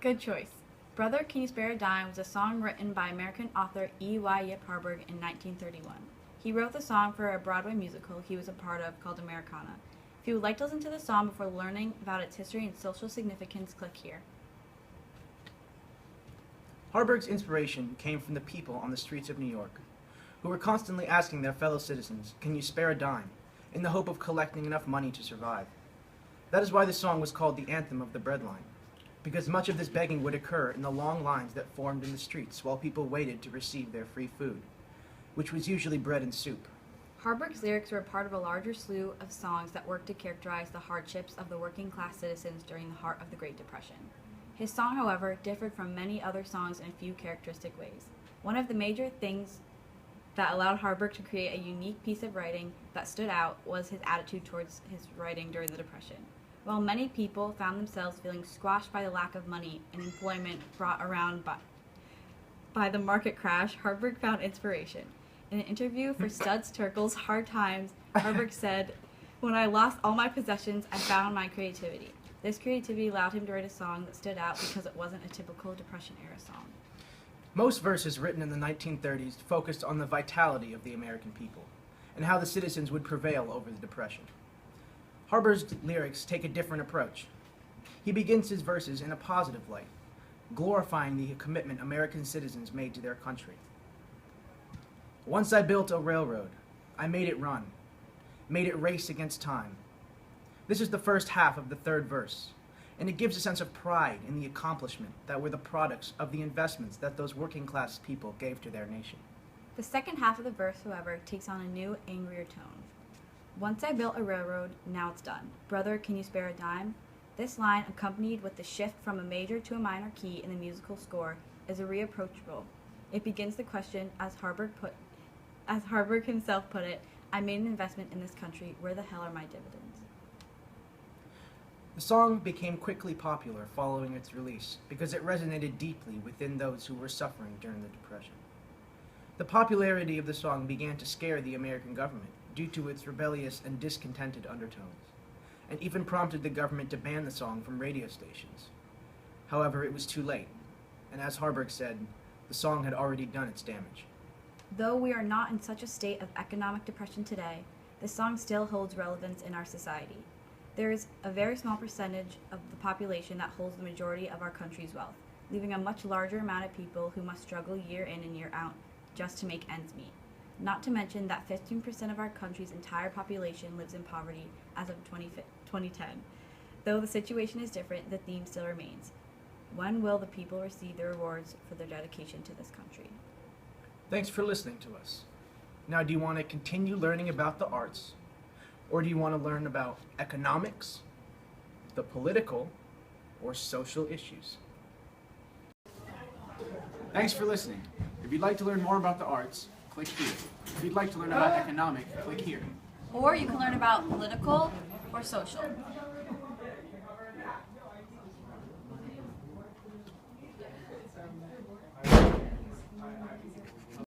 Good choice. Brother, Can You Spare a Dime was a song written by American author E.Y. Yip Harburg in 1931. He wrote the song for a Broadway musical he was a part of called Americana. If you would like to listen to the song before learning about its history and social significance, click here. Harburg's inspiration came from the people on the streets of New York, who were constantly asking their fellow citizens, "Can you spare a dime?" in the hope of collecting enough money to survive. That is why the song was called the Anthem of the Breadline, because much of this begging would occur in the long lines that formed in the streets while people waited to receive their free food, which was usually bread and soup. Harburg's lyrics were a part of a larger slew of songs that worked to characterize the hardships of the working class citizens during the heart of the Great Depression. His song, however, differed from many other songs in a few characteristic ways. One of the major things that allowed Harburg to create a unique piece of writing that stood out was his attitude towards his writing during the Depression. While many people found themselves feeling squashed by the lack of money and employment brought around by the market crash, Harburg found inspiration. In an interview for Studs Terkel's Hard Times, Harburg said, "When I lost all my possessions, I found my creativity." This creativity allowed him to write a song that stood out because it wasn't a typical Depression-era song. Most verses written in the 1930s focused on the vitality of the American people and how the citizens would prevail over the Depression. Harburg's lyrics take a different approach. He begins his verses in a positive light, glorifying the commitment American citizens made to their country. "Once I built a railroad. I made it run, made it race against time." This is the first half of the third verse, and it gives a sense of pride in the accomplishment that were the products of the investments that those working class people gave to their nation. The second half of the verse, however, takes on a new, angrier tone. "Once I built a railroad, now it's done. Brother, can you spare a dime?" This line, accompanied with the shift from a major to a minor key in the musical score, is a reapproachable. It begins the question, as Harburg himself put it, "I made an investment in this country. Where the hell are my dividends?" The song became quickly popular following its release because it resonated deeply within those who were suffering during the Depression. The popularity of the song began to scare the American government due to its rebellious and discontented undertones, and even prompted the government to ban the song from radio stations. However, it was too late, and as Harburg said, the song had already done its damage. Though we are not in such a state of economic depression today, the song still holds relevance in our society. There is a very small percentage of the population that holds the majority of our country's wealth, leaving a much larger amount of people who must struggle year in and year out just to make ends meet. Not to mention that 15% of our country's entire population lives in poverty as of 2010. Though the situation is different, the theme still remains. When will the people receive the rewards for their dedication to this country? Thanks for listening to us. Now, do you want to continue learning about the arts? Or do you want to learn about economics, the political, or social issues? Thanks for listening. If you'd like to learn more about the arts, click here. If you'd like to learn about economic, click here. Or you can learn about political or social.